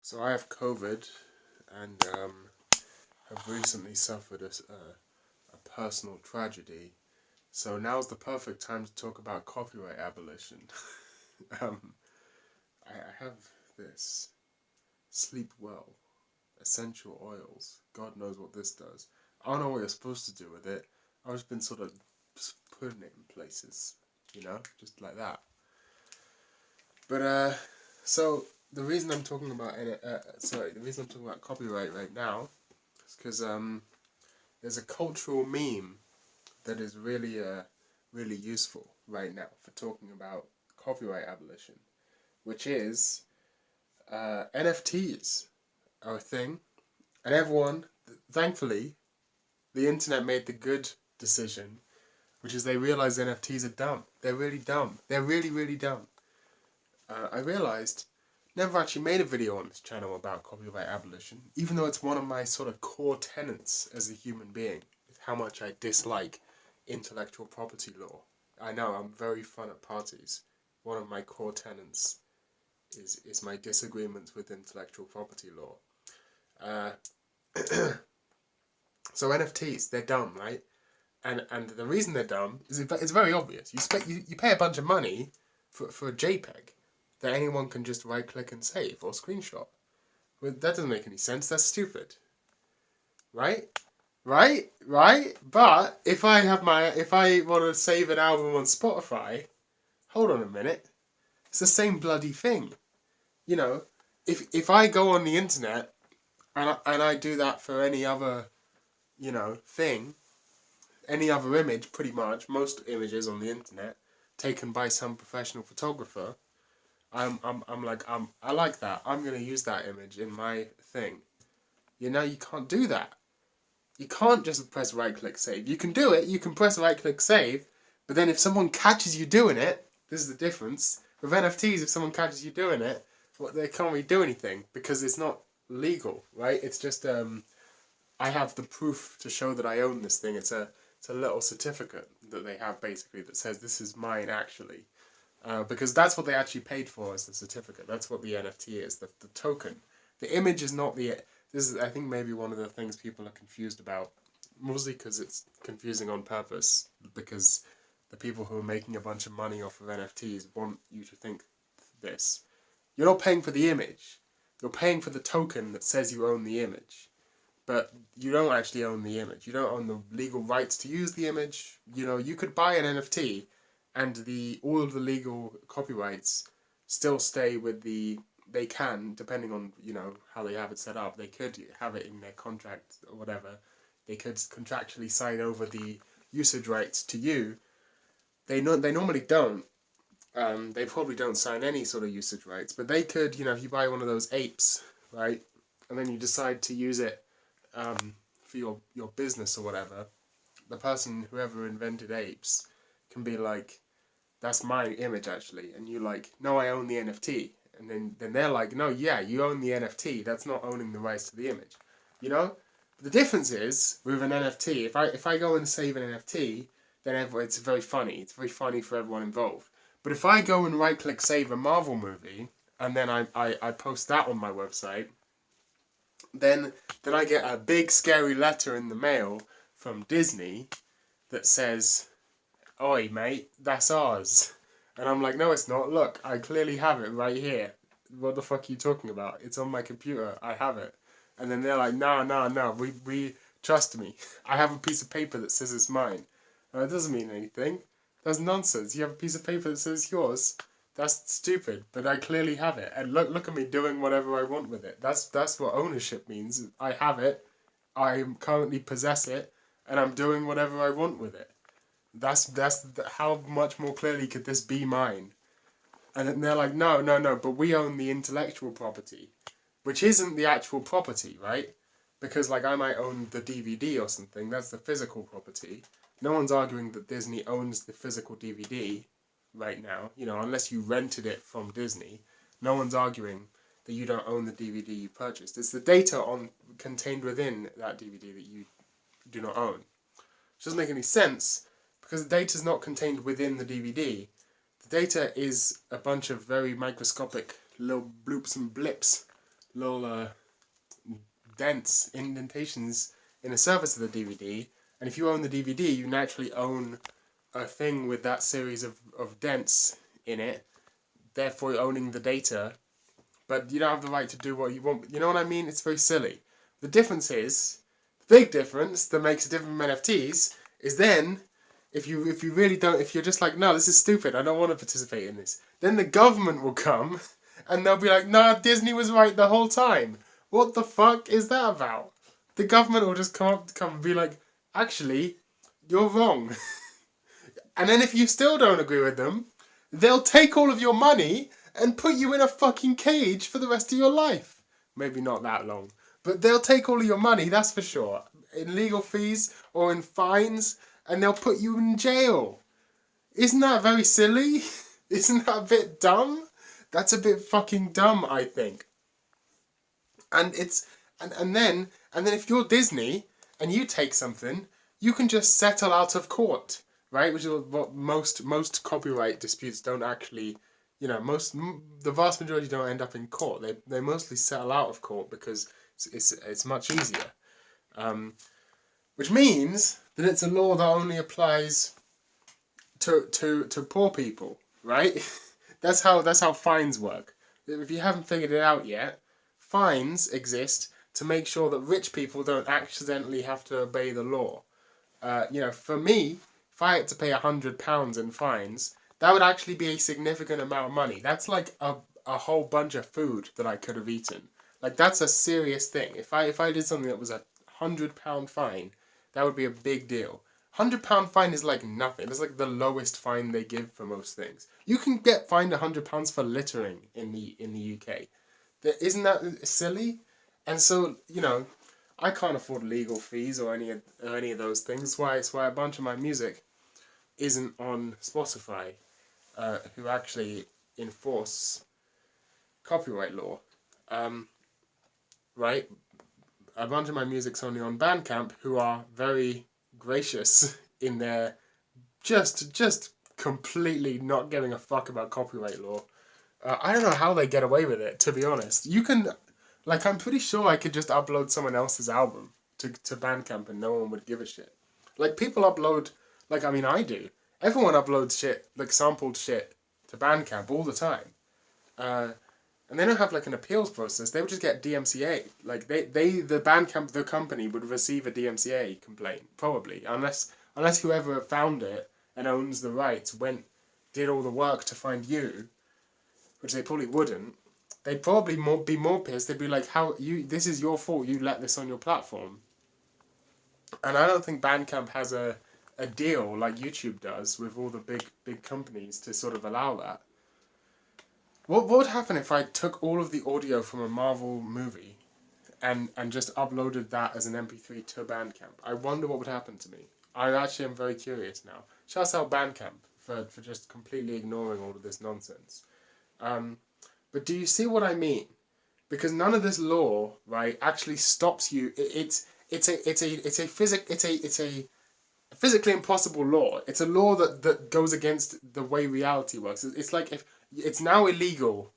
So I have COVID and have recently suffered a personal tragedy. So now's the perfect time to talk about copyright abolition. um, I have this sleep well, essential oils. God knows what this does. I don't know what you're supposed to do with it. I've just been sort of just putting it in places, just like that. But so the reason I'm talking about the reason I'm talking about copyright right now is because there's a cultural meme that is really useful right now for talking about copyright abolition, which is NFTs are a thing, and everyone, thankfully, the internet made the good decision, which is they realized NFTs are dumb. They're really dumb. They're really dumb. I realized never actually made a video on this channel about copyright abolition, even though it's one of my sort of core tenets as a human being, how much I dislike intellectual property law. I know, I'm very fun at parties. One of my core tenets is my disagreements with intellectual property law. Uh, so NFTs, they're dumb, right? And the reason they're dumb is it's very obvious. You pay a bunch of money for a JPEG that anyone can just right click and save or screenshot. Well, that doesn't make any sense. That's stupid, right? Right. But if I want to save an album on Spotify, hold on a minute. It's the same bloody thing. You know, if I go on the internet and I do that for any other thing, any other image, pretty much most images on the internet taken by some professional photographer, I like that. I'm gonna use that image in my thing. You can't do that. You can't just press right click save. You can do it, you can press right click save, but then if someone catches you doing it, this is the difference. With NFTs, if someone catches you doing it, they can't really do anything because it's not legal, right? It's just I have the proof to show that I own this thing. It's a little certificate that they have basically that says this is mine actually. Because that's what they actually paid for as the certificate. That's what the NFT is, the token. The image is not the. This is, I think, maybe one of the things people are confused about, mostly because it's confusing on purpose. Because the people who are making a bunch of money off of NFTs want you to think this. You're not paying for the image. You're paying for the token that says you own the image. But you don't actually own the image. You don't own the legal rights to use the image. You could buy an NFT and all of the legal copyrights still stay with they can, depending on how they have it set up. They could have it in their contract or whatever. They could contractually sign over the usage rights to you. They normally don't. They probably don't sign any sort of usage rights, but they could. If you buy one of those apes, right, and then you decide to use it for your business or whatever, the person whoever invented apes can be like, that's my image actually, and you like, no, I own the NFT, and then they're like, no, yeah, you own the NFT. That's not owning the rights to the image, you know. The difference is with an NFT. If I go and save an NFT, then it's very funny. It's very funny for everyone involved. But if I go and right click save a Marvel movie and then I post that on my website, then I get a big scary letter in the mail from Disney that says, "Oi, mate, that's ours." And I'm like, "No, it's not. Look, I clearly have it right here. What the fuck are you talking about? It's on my computer. I have it." And then they're like, "No. We trust me. I have a piece of paper that says it's mine." It doesn't mean anything. That's nonsense. You have a piece of paper that says it's yours. That's stupid. But I clearly have it, and look at me doing whatever I want with it. That's what ownership means. I have it. I currently possess it, and I'm doing whatever I want with it. That's how much more clearly could this be mine? And then they're like, no, but we own the intellectual property, which isn't the actual property, right? Because like I might own the DVD or something. That's the physical property. No one's arguing that Disney owns the physical DVD right now. Unless you rented it from Disney, no one's arguing that you don't own the DVD you purchased. It's the data contained within that DVD that you do not own. Which doesn't make any sense because the data is not contained within the DVD. The data is a bunch of very microscopic little bloops and blips little dents, indentations in the surface of the DVD. And if you own the DVD, you naturally own a thing with that series of dents in it. Therefore, you're owning the data, but you don't have the right to do what you want. You know what I mean? It's very silly. The difference is, the big difference that makes it different from NFTs is then, if you really don't, if you're just like, no, this is stupid, I don't want to participate in this, then the government will come and they'll be like, nah, Disney was right the whole time. What the fuck is that about? The government will just come and be like, actually, you're wrong. And then if you still don't agree with them, they'll take all of your money and put you in a fucking cage for the rest of your life. Maybe not that long. But they'll take all of your money, that's for sure. In legal fees or in fines, and they'll put you in jail. Isn't that very silly? Isn't that a bit dumb? That's a bit fucking dumb, I think. And it's and then if you're Disney and you take something, you can just settle out of court, right? Which is what most copyright disputes don't actually, the vast majority don't end up in court. They mostly settle out of court because it's much easier. Which means that it's a law that only applies to poor people, right? That's how fines work. If you haven't figured it out yet, fines exist to make sure that rich people don't accidentally have to obey the law. For me, if I had to pay £100 in fines, that would actually be a significant amount of money. That's like a whole bunch of food that I could have eaten. Like, that's a serious thing. If I did something that was a £100 fine, that would be a big deal. £100 fine is like nothing. It's like the lowest fine they give for most things. You can get fined £100 for littering in the UK. Isn't that silly? And so, I can't afford legal fees or any of those things. That's why a bunch of my music isn't on Spotify, who actually enforce copyright law. Right? A bunch of my music's only on Bandcamp, who are very gracious in their just completely not giving a fuck about copyright law. I don't know how they get away with it, to be honest. You can, I'm pretty sure I could just upload someone else's album to Bandcamp and no one would give a shit. People upload, I do. Everyone uploads shit, sampled shit to Bandcamp all the time. And they don't have, an appeals process. They would just get DMCA. The Bandcamp, the company, would receive a DMCA complaint, probably. Unless whoever found it and owns the rights did all the work to find you, which they probably wouldn't, they'd probably be more pissed. They'd be like, this is your fault, you let this on your platform. And I don't think Bandcamp has a deal like YouTube does with all the big companies to sort of allow that. What would happen if I took all of the audio from a Marvel movie and just uploaded that as an MP3 to Bandcamp? I wonder what would happen to me. I actually am very curious now. Shouts out Bandcamp for just completely ignoring all of this nonsense. But do you see what I mean? Because none of this law, right, actually stops you. It's a physically impossible law. It's a law that goes against the way reality works. It's like if it's now illegal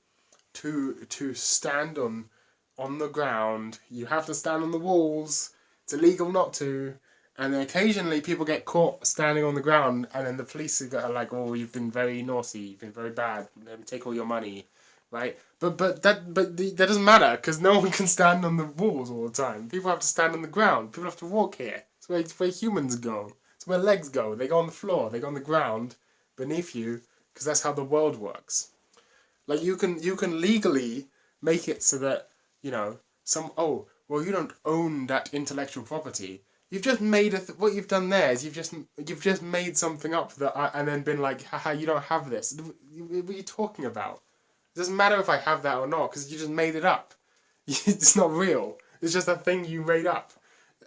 to stand on the ground. You have to stand on the walls. It's illegal not to. And then occasionally people get caught standing on the ground, and then the police are like, "Oh, you've been very naughty. You've been very bad. Let me take all your money." Right? But that doesn't matter because no one can stand on the walls all the time. People have to stand on the ground. People have to walk here. It's where humans go. It's where legs go. They go on the floor. They go on the ground beneath you because that's how the world works. You can legally make it so that you don't own that intellectual property. You've just made what you've done there is you've just made something up and then been like, haha, you don't have this. What are you talking about? It doesn't matter if I have that or not because you just made it up. It's not real. It's just a thing you made up.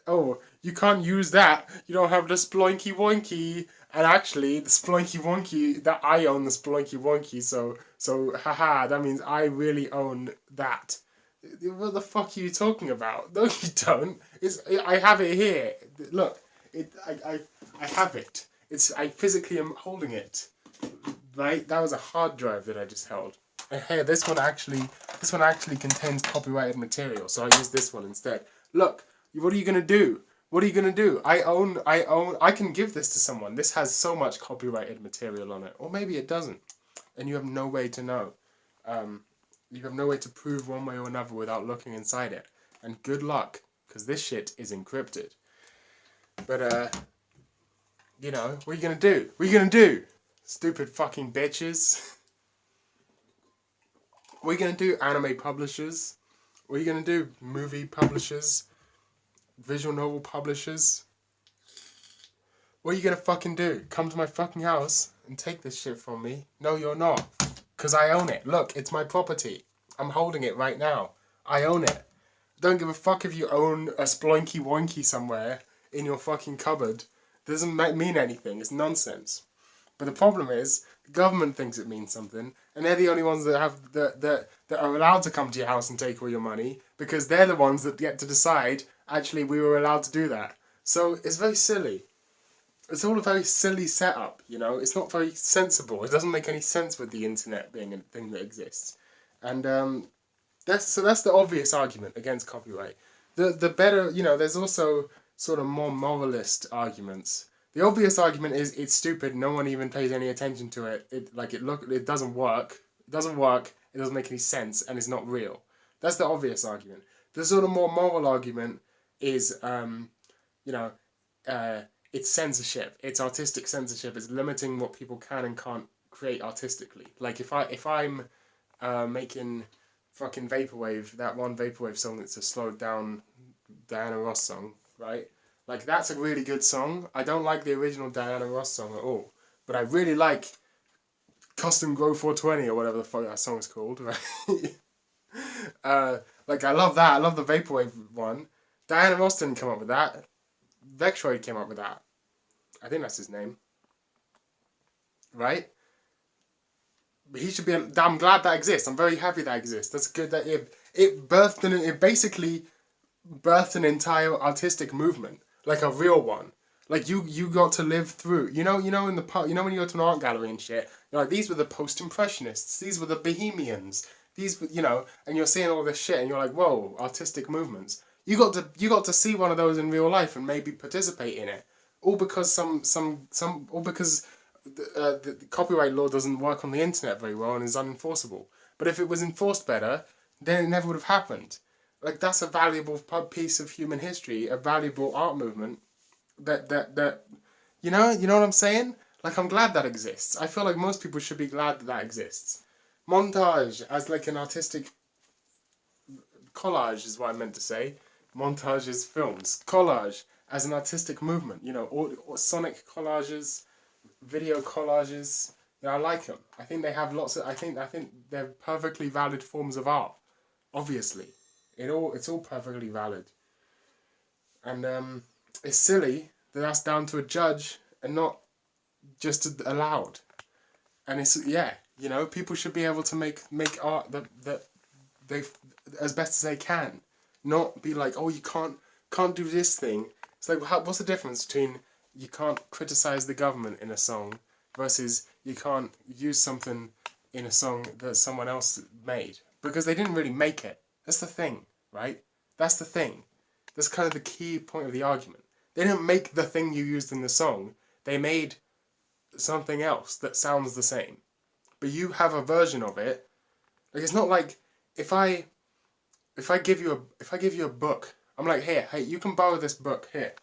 Oh, you can't use that. You don't have the Sploinky Wonky. And actually, the Sploinky Wonky, that I own the Sploinky Wonky, so haha, that means I really own that. What the fuck are you talking about? No, you don't. I have it here. Look, I have it. I physically am holding it. Right? That was a hard drive that I just held. And hey, this one actually This one actually contains copyrighted material, so I use this one instead. Look, what are you gonna do? What are you gonna do? I can give this to someone. This has so much copyrighted material on it. Or maybe it doesn't. And you have no way to know. You have no way to prove one way or another without looking inside it. And good luck, because this shit is encrypted. But, you know, what are you gonna do? What are you gonna do? Stupid fucking bitches. What are you gonna do, anime publishers? What are you gonna do, movie publishers? Visual novel publishers? What are you gonna fucking do? Come to my fucking house and take this shit from me? No, you're not. Because I own it. Look, it's my property. I'm holding it right now. I own it. Don't give a fuck if you own a sploinky wonky somewhere in your fucking cupboard. It doesn't mean anything. It's nonsense. But the problem is, the government thinks it means something, and they're the only ones that have that are allowed to come to your house and take all your money, because they're the ones that get to decide, actually, we were allowed to do that. So it's very silly. It's all a very silly setup, you know? It's not very sensible. It doesn't make any sense with the internet being a thing that exists. And that's the obvious argument against copyright. The better, you know, there's also sort of more moralist arguments. The obvious argument is it's stupid, no one even pays any attention to it. It doesn't work. It doesn't work, it doesn't make any sense, and it's not real. That's the obvious argument. The sort of more moral argument is, you know, it's censorship. It's artistic censorship. It's limiting what people can and can't create artistically. Like if I'm making fucking Vaporwave, that one Vaporwave song that's a slowed down Diana Ross song, right? Like that's a really good song. I don't like the original Diana Ross song at all, but I really like Custom Grow 420 or whatever the fuck that song's called, right? Like I love that. I love the Vaporwave one. Diana Ross didn't come up with that. Vexroid came up with that. I think that's his name. Right? He should be. I'm glad that exists. I'm very happy that exists. That's good that it basically birthed an entire artistic movement, like a real one. Like you got to live through. You know in the part. You know when you go to an art gallery and shit. You're like, these were the post-impressionists. These were the Bohemians. These, you know, and you're seeing all this shit, and you're like, whoa, artistic movements. You got to see one of those in real life and maybe participate in it. All because all because the copyright law doesn't work on the internet very well and is unenforceable. But if it was enforced better, then it never would have happened. Like that's a valuable piece of human history, a valuable art movement. That you know what I'm saying? Like I'm glad that exists. I feel like most people should be glad that exists. Montage as like an artistic collage is what I meant to say. Montage is films. Collage as an artistic movement. You know, or sonic collages, video collages. You know, I like them. I think they have lots of. I think they're perfectly valid forms of art. Obviously, it's all perfectly valid. And it's silly that that's down to a judge and not just allowed. And it's you know, people should be able to make art that they as best as they can, not be like, oh, you can't do this thing. It's like, what's the difference between you can't criticize the government in a song versus you can't use something in a song that someone else made because they didn't really make it. That's the thing, right? That's the thing. That's kind of the key point of the argument. They didn't make the thing you used in the song. They made something else that sounds the same. But you have a version of it. Like it's not like if I give you a book, I'm like, hey, you can borrow this book here.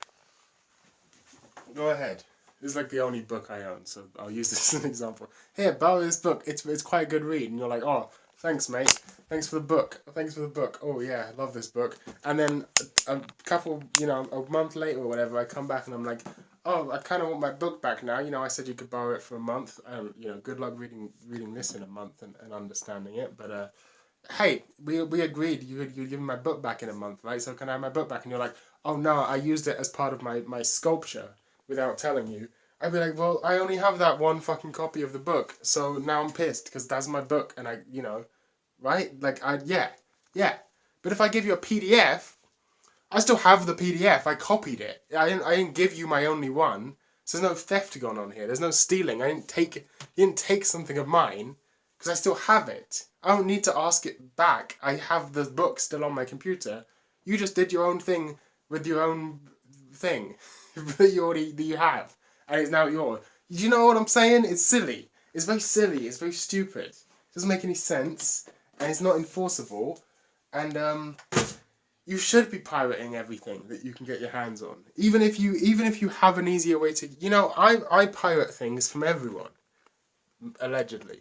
Go ahead. This is like the only book I own, so I'll use this as an example. Here, borrow this book. It's quite a good read, and you're like, oh, thanks, mate. Thanks for the book. Thanks for the book. Oh yeah, I love this book. And then a couple, you know, a month later or whatever, I come back and I'm like, oh, I kind of want my book back now. You know, I said you could borrow it for a month. You know, good luck reading this in a month and understanding it. But hey, we agreed you'd give me my book back in a month, right? So can I have my book back? And you're like, oh no, I used it as part of my sculpture without telling you. I'd be like, well, I only have that one fucking copy of the book, so now I'm pissed because that's my book, and you know, right? Like, yeah. But if I give you a PDF, I still have the PDF. I copied it. I didn't give you my only one. So there's no theft going on here. There's no stealing. You didn't take something of mine because I still have it. I don't need to ask it back. I have the book still on my computer. You just did your own thing with your own thing that you have, and it's now yours. You know what I'm saying? It's silly. It's very silly. It's very stupid. It doesn't make any sense, and it's not enforceable. And you should be pirating everything that you can get your hands on. Even if you have an easier way to, I pirate things from everyone. Allegedly.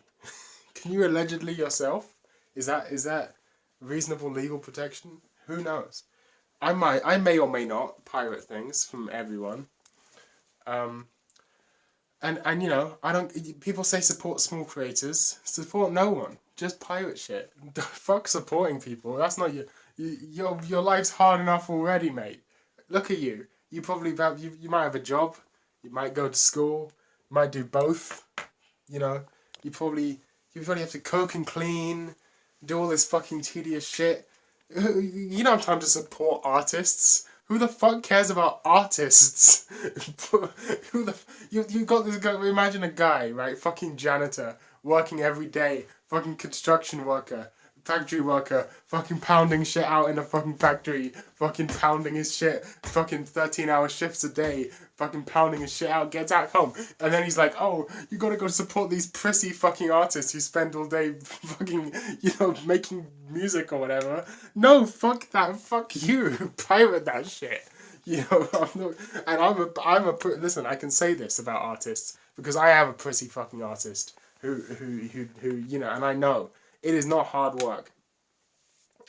Can you allegedly yourself? Is that reasonable legal protection? Who knows? I may or may not pirate things from everyone. And I don't. People say support small creators. Support no one. Just pirate shit. Fuck supporting people. That's not your life's hard enough already, mate. Look at you. You probably you might have a job. You might go to school. You might do both. You probably have to cook and clean, do all this fucking tedious shit. You don't have time to support artists. Who the fuck cares about artists? You got this guy, imagine a guy, right, fucking janitor, working every day, fucking construction worker, factory worker, fucking pounding shit out in a fucking factory, fucking pounding his shit, fucking 13-hour shifts a day, fucking pounding his shit out, gets out home, and then he's like, oh, you gotta go support these prissy fucking artists who spend all day fucking, making music or whatever. No, fuck that, fuck you, pirate that shit. Listen, I can say this about artists, because I am a prissy fucking artist who, and I know. It is not hard work.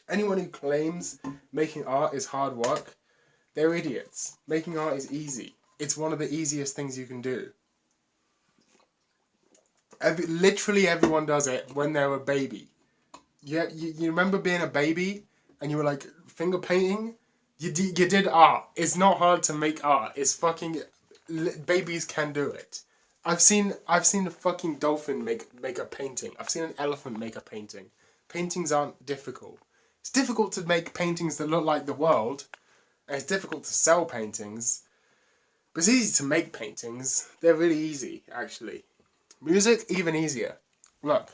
Anyone who claims making art is hard work, they're idiots. Making art is easy. It's one of the easiest things you can do. Literally everyone does it when they're a baby. You remember being a baby and you were like finger painting? You did art. It's not hard to make art. It's fucking... Babies can do it. I've seen a fucking dolphin make a painting. I've seen an elephant make a painting. Paintings aren't difficult. It's difficult to make paintings that look like the world, and it's difficult to sell paintings. But it's easy to make paintings. They're really easy, actually. Music, even easier. Look.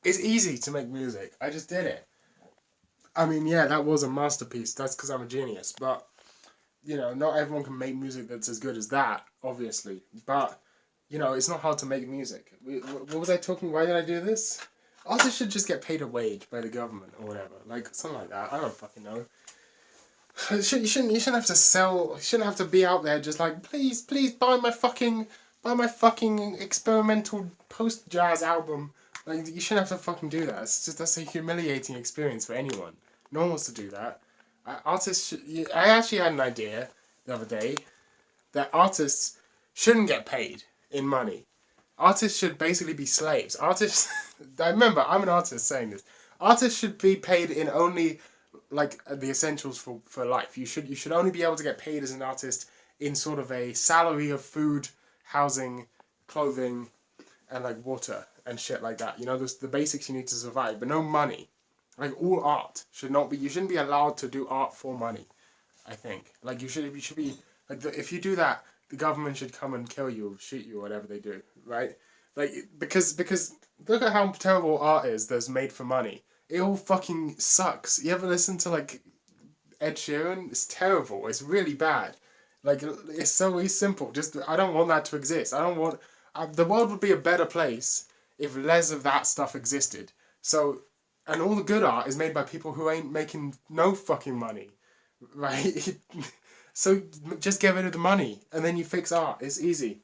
It's easy to make music. I just did it. I mean, yeah, that was a masterpiece. That's because I'm a genius. But, not everyone can make music that's as good as that, obviously. But, it's not hard to make music. What was I talking? Why did I do this? Artists should just get paid a wage by the government or whatever. Like, something like that. I don't fucking know. You shouldn't have to sell... You shouldn't have to be out there just like, please buy my fucking experimental post-jazz album. Like, you shouldn't have to fucking do that. That's a humiliating experience for anyone. No one wants to do that. I actually had an idea the other day that artists shouldn't get paid in money. Artists should basically be slaves. Artists... I remember, I'm an artist saying this. Artists should be paid in only, the essentials for life. You should only be able to get paid as an artist in sort of a salary of food, housing, clothing, and, water and shit like that. The basics you need to survive, but no money. All art should not be... You shouldn't be allowed to do art for money, I think. You should be... if you do that, the government should come and kill you, or shoot you, or whatever they do, right? Because look at how terrible art is that's made for money. It all fucking sucks. You ever listen to, Ed Sheeran? It's terrible. It's really bad. It's so simple. Just, I don't want that to exist. I don't want... the world would be a better place if less of that stuff existed. So... And all the good art is made by people who ain't making no fucking money, right? So just get rid of the money, and then you fix art. It's easy.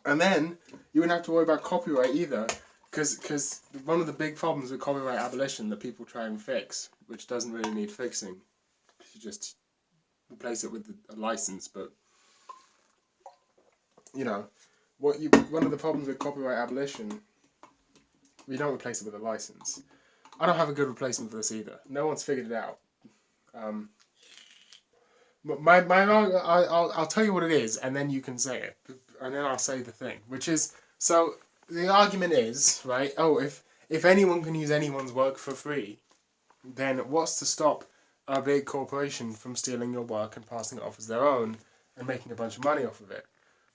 And then you wouldn't have to worry about copyright either, Because one of the big problems with copyright abolition that people try and fix, which doesn't really need fixing, you just replace it with a license. But you know, one of the problems with copyright abolition, we don't replace it with a license. I don't have a good replacement for this either. No one's figured it out. I'll tell you what it is, and then you can say it, and then I'll say the thing, which is, so the argument is, right? Oh, if anyone can use anyone's work for free, then what's to stop a big corporation from stealing your work and passing it off as their own and making a bunch of money off of it?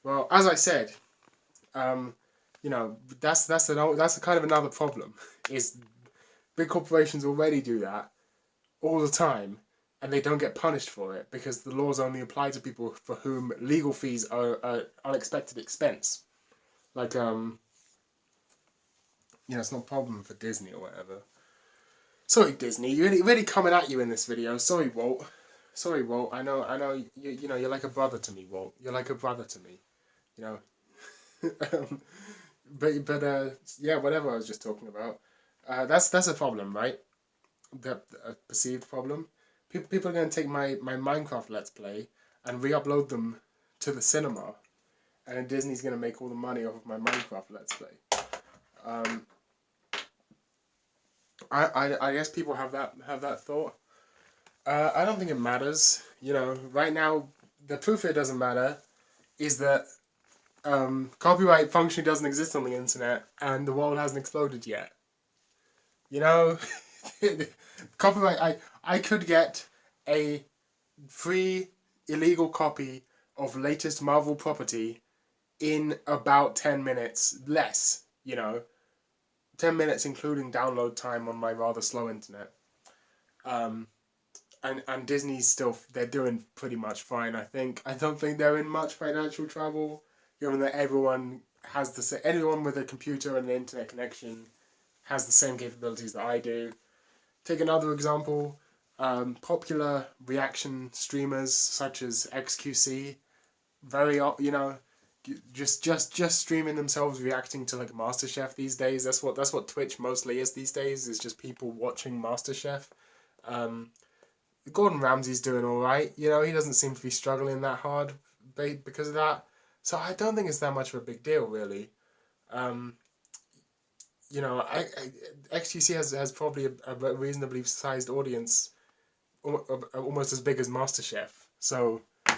Well, as I said, that's a kind of another problem. Is big corporations already do that all the time, and they don't get punished for it because the laws only apply to people for whom legal fees are an unexpected expense. Like, it's not a problem for Disney or whatever. Sorry, Disney, really coming at you in this video. Sorry, Walt. Sorry, Walt. I know. You're like a brother to me, Walt. You're like a brother to me. Yeah, whatever I was just talking about. That's a problem, right? A perceived problem. People are going to take my Minecraft Let's Play and re-upload them to the cinema, and then Disney's going to make all the money off of my Minecraft Let's Play. I guess people have that thought. I don't think it matters. Right now, the proof it doesn't matter is that copyright functionally doesn't exist on the internet, and the world hasn't exploded yet. Copyright. I could get a free illegal copy of latest Marvel property in about 10 minutes less. 10 minutes including download time on my rather slow internet. And Disney's they're doing pretty much fine, I think. I don't think they're in much financial trouble, given that everyone with a computer and an internet connection has the same capabilities that I do. Take another example, popular reaction streamers such as XQC, just streaming themselves reacting to like MasterChef these days. That's what Twitch mostly is these days, is just people watching MasterChef. Gordon Ramsay's doing alright, he doesn't seem to be struggling that hard because of that. So I don't think it's that much of a big deal, really. XQC has probably a reasonably sized audience, almost as big as MasterChef. So, do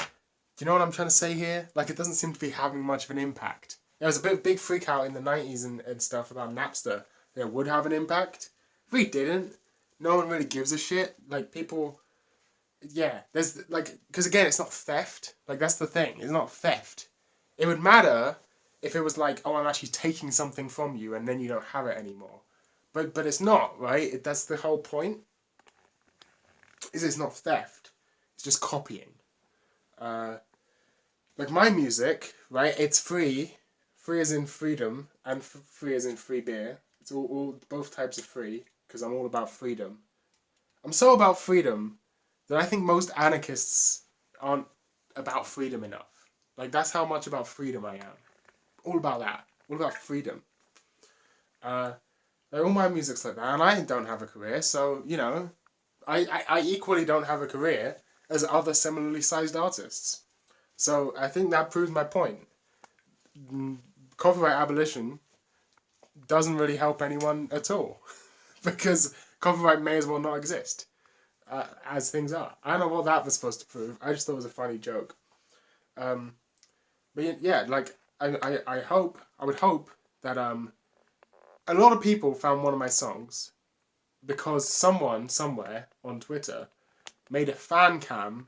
you know what I'm trying to say here? Like, it doesn't seem to be having much of an impact. There was a big freak out in the 90s and stuff about Napster that it would have an impact. It really didn't. No one really gives a shit. Like, people... Yeah, because again, it's not theft. Like, that's the thing. It's not theft. It would matter if it was like, oh, I'm actually taking something from you and then you don't have it anymore. But it's not, right? That's the whole point. It's not theft. It's just copying. Like my music, right? It's free. Free as in freedom, and free as in free beer. It's both types of free, because I'm all about freedom. I'm so about freedom that I think most anarchists aren't about freedom enough. Like, that's how much about freedom I am. All about that. All about freedom. All my music's like that, and I don't have a career, so, I equally don't have a career as other similarly sized artists. So I think that proves my point. Copyright abolition doesn't really help anyone at all, because copyright may as well not exist, as things are. I don't know what that was supposed to prove. I just thought it was a funny joke. But yeah, like, I would hope that a lot of people found one of my songs because someone somewhere on Twitter made a fan cam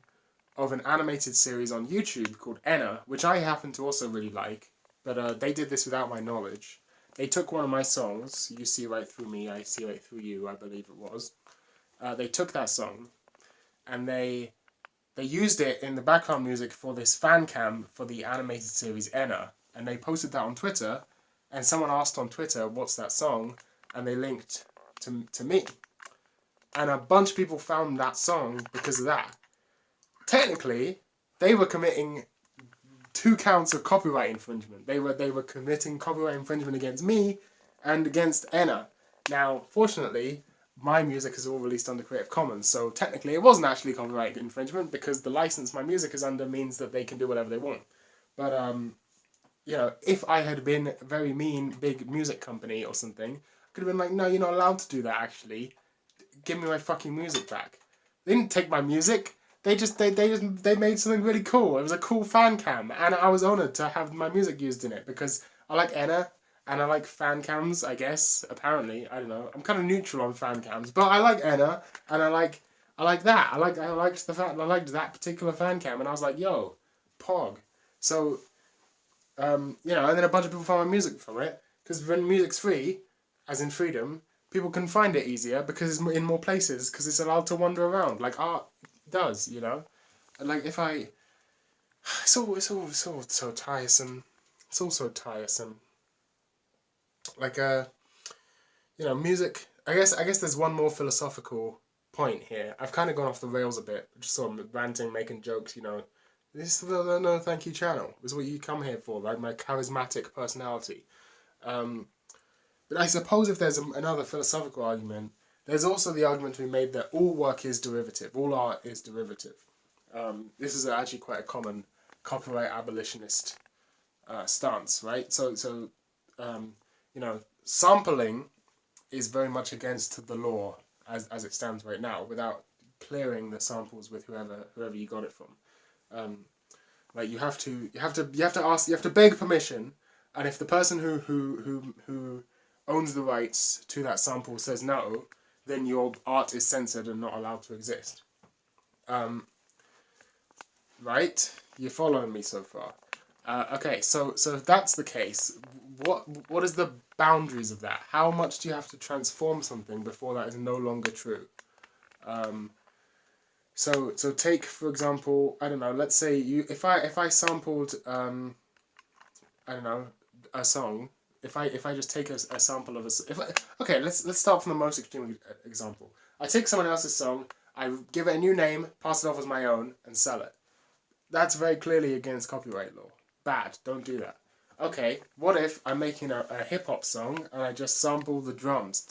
of an animated series on YouTube called Enna, which I happen to also really like, but they did this without my knowledge. They took one of my songs, You See Right Through Me, I See Right Through You, I believe it was. They took that song, and they used it in the background music for this fan cam for the animated series Enna, and they posted that on Twitter, and someone asked on Twitter, what's that song? And they linked to me. And a bunch of people found that song because of that. Technically, they were committing 2 counts of copyright infringement. They were committing copyright infringement against me and against Enna. Now, fortunately, my music is all released under Creative Commons, so technically it wasn't actually copyright infringement because the license my music is under means that they can do whatever they want. But you know, if I had been a very mean big music company or something, I could have been like, no, you're not allowed to do that. Actually, give me my fucking music back. They didn't take my music. They made something really cool. It was a cool fan cam, and I was honored to have my music used in it because I like Enna and I like fan cams. I guess apparently I don't know. I'm kind of neutral on fan cams, but I like Enna and I like that. I liked that particular fan cam, and I was like, yo, pog. So you know, and then a bunch of people found my music from it because when music's free, as in freedom, people can find it easier because it's in more places because it's allowed to wander around like art does, you know. And like if I, it's all so tiresome. It's all so tiresome. Like you know, music. I guess there's one more philosophical point here. I've kind of gone off the rails a bit, just sort of ranting, making jokes, you know. This is the No Thank You channel. This is what you come here for, right? My charismatic personality. Um, but I suppose if there's another philosophical argument, there's also the argument to be made that all work is derivative, all art is derivative. This is actually quite a common copyright abolitionist stance, right? You know, sampling is very much against the law as it stands right now, without clearing the samples with whoever you got it from. Like you have to ask, you have to beg permission, and if the person who owns the rights to that sample says no, then your art is censored and not allowed to exist. Right? You're following me so far. Okay, so if that's the case, what is the boundaries of that? How much do you have to transform something before that is no longer true? So take for example, I don't know. Let's say if I sampled I don't know, a song. If I just take a sample of okay, let's start from the most extreme example. I take someone else's song, I give it a new name, pass it off as my own, and sell it. That's very clearly against copyright law. Bad. Don't do that. Okay, what if I'm making a hip hop song and I just sample the drums,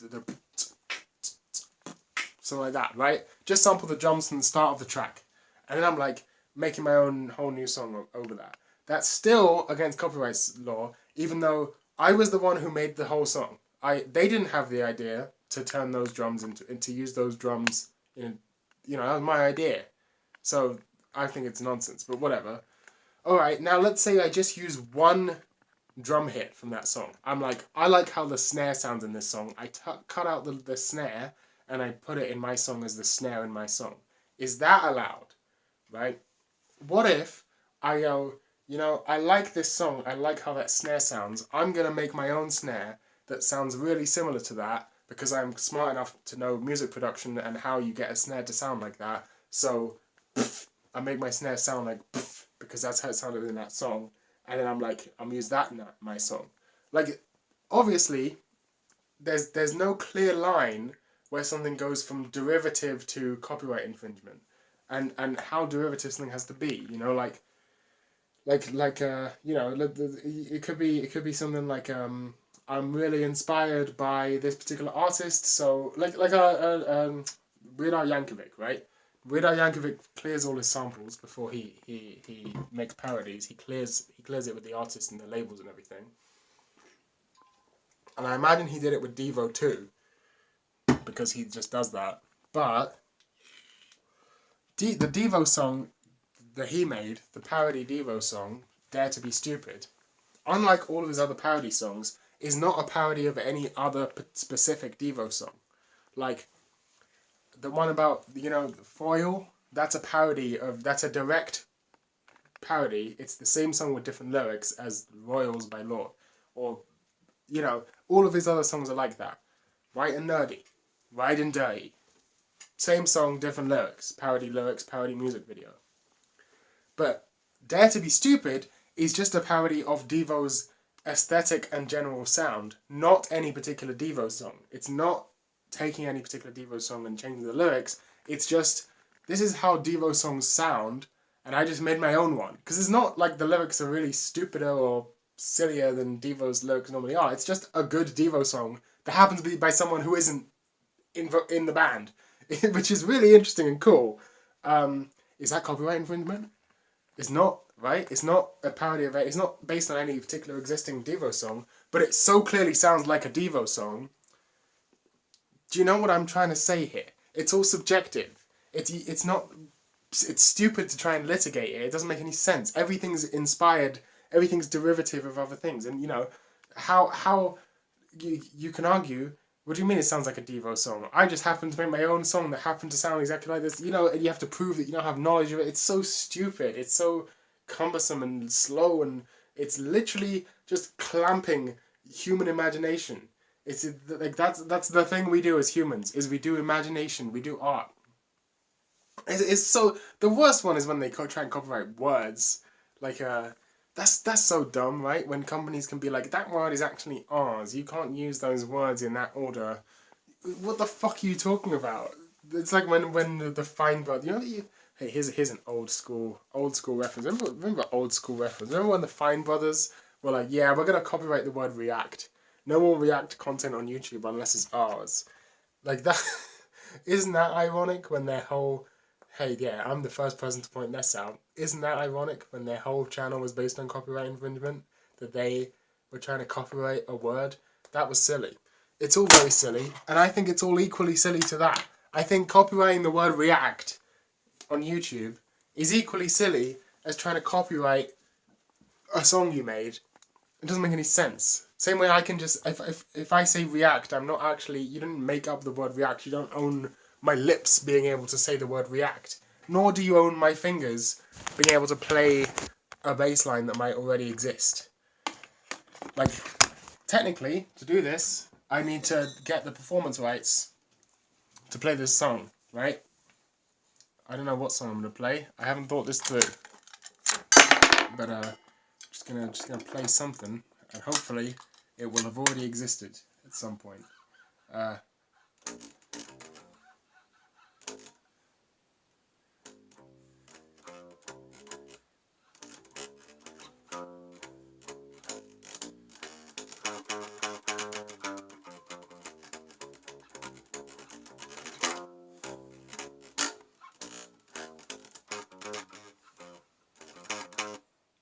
something like that, right? Just sample the drums from the start of the track, and then I'm like making my own whole new song over that. That's still against copyright law, even though I was the one who made the whole song. They didn't have the idea to turn those drums into use those drums in, you know, that was my idea. So I think it's nonsense, but whatever. Alright, now let's say I just use one drum hit from that song. I'm like, I like how the snare sounds in this song. I cut out the snare and I put it in my song as the snare in my song. Is that allowed? Right? What if I go, you know, I like this song, I like how that snare sounds, I'm going to make my own snare that sounds really similar to that because I'm smart enough to know music production and how you get a snare to sound like that. So, I make my snare sound like because that's how it sounded in that song. And then I'm like, I'm use that in my song. Like, obviously, there's no clear line where something goes from derivative to copyright infringement, and how derivative something has to be. You know, you know, it could be something like I'm really inspired by this particular artist, so like Weird Al Yankovic, right? Weird Al Yankovic clears all his samples before he makes parodies. He clears it with the artist and the labels and everything. And I imagine he did it with Devo too, because he just does that. But the Devo song that he made, the parody Devo song, Dare to Be Stupid, unlike all of his other parody songs, is not a parody of any other specific Devo song. Like, the one about, you know, Foil, that's a direct parody. It's the same song with different lyrics as Royals by Law. Or, you know, all of his other songs are like that. White and Nerdy, Ride and Dirty. Same song, different lyrics, parody music video. But Dare to Be Stupid is just a parody of Devo's aesthetic and general sound, not any particular Devo song. It's not taking any particular Devo song and changing the lyrics. It's just, this is how Devo songs sound, and I just made my own one. Because it's not like the lyrics are really stupider or sillier than Devo's lyrics normally are. It's just a good Devo song that happens to be by someone who isn't in the band, which is really interesting and cool. Is that copyright infringement? It's not, right? It's not a parody of it. It's not based on any particular existing Devo song, but it so clearly sounds like a Devo song. Do you know what I'm trying to say here? It's all subjective. It's not. It's stupid to try and litigate it. It doesn't make any sense. Everything's inspired. Everything's derivative of other things, and how you can argue. What do you mean it sounds like a Devo song? I just happened to make my own song that happened to sound exactly like this. And you have to prove that you don't have knowledge of it. It's so stupid. It's so cumbersome and slow, and it's literally just clamping human imagination. It's like that's the thing we do as humans, is we do imagination, we do art. It's so, the worst one is when they try and copyright words. Like that's so dumb, right? When companies can be like, that word is actually ours. You can't use those words in that order. What the fuck are you talking about? It's like when the Fine Brothers, hey, here's an old school reference. Remember old school reference? Remember when the Fine Brothers were like, yeah, we're gonna copyright the word react. No more React content on YouTube unless it's ours. Like that. Isn't that ironic when their whole, hey, yeah, I'm the first person to point this out. Isn't that ironic when their whole channel was based on copyright infringement? That they were trying to copyright a word? That was silly. It's all very silly, and I think it's all equally silly to that. I think copyrighting the word react on YouTube is equally silly as trying to copyright a song you made. It doesn't make any sense. Same way I can just, if I say react, I'm not actually, you didn't make up the word react, you don't own my lips being able to say the word react, nor do you own my fingers being able to play a bass line that might already exist. Like, technically, to do this, I need to get the performance rights to play this song, right? I don't know what song I'm going to play, I haven't thought this through, but just gonna play something, and hopefully it will have already existed at some point.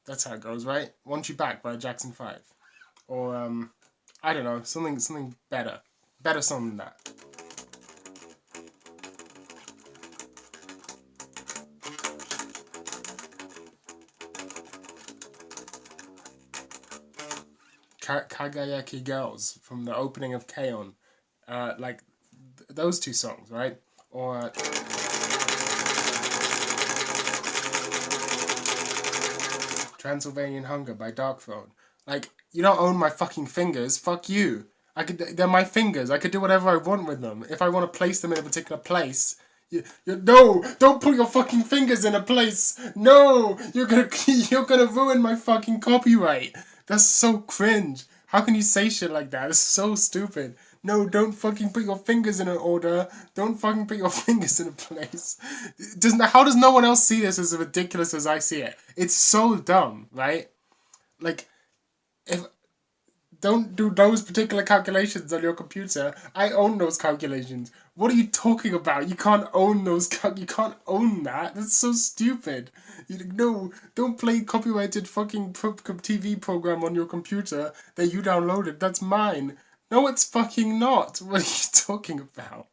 That's how it goes, right? Want You Back by Jackson 5. Or, I don't know, something better. Better song than that. Kagayaki Girls from the opening of K-On! Like, those two songs, right? Or... Transylvanian Hunger by Darkthrone. Like, you don't own my fucking fingers, fuck you. They're my fingers, I could do whatever I want with them. If I want to place them in a particular place, no, don't put your fucking fingers in a place. No, you're gonna ruin my fucking copyright. That's so cringe. How can you say shit like that? It's so stupid. No, don't fucking put your fingers in an order. Don't fucking put your fingers in a place. How does no one else see this as ridiculous as I see it? It's so dumb, right? Like, don't do those particular calculations on your computer. I own those calculations. What are you talking about? You can't own those. You can't own that. That's so stupid. No, don't play copyrighted fucking TV program on your computer that you downloaded. That's mine. No, it's fucking not. What are you talking about?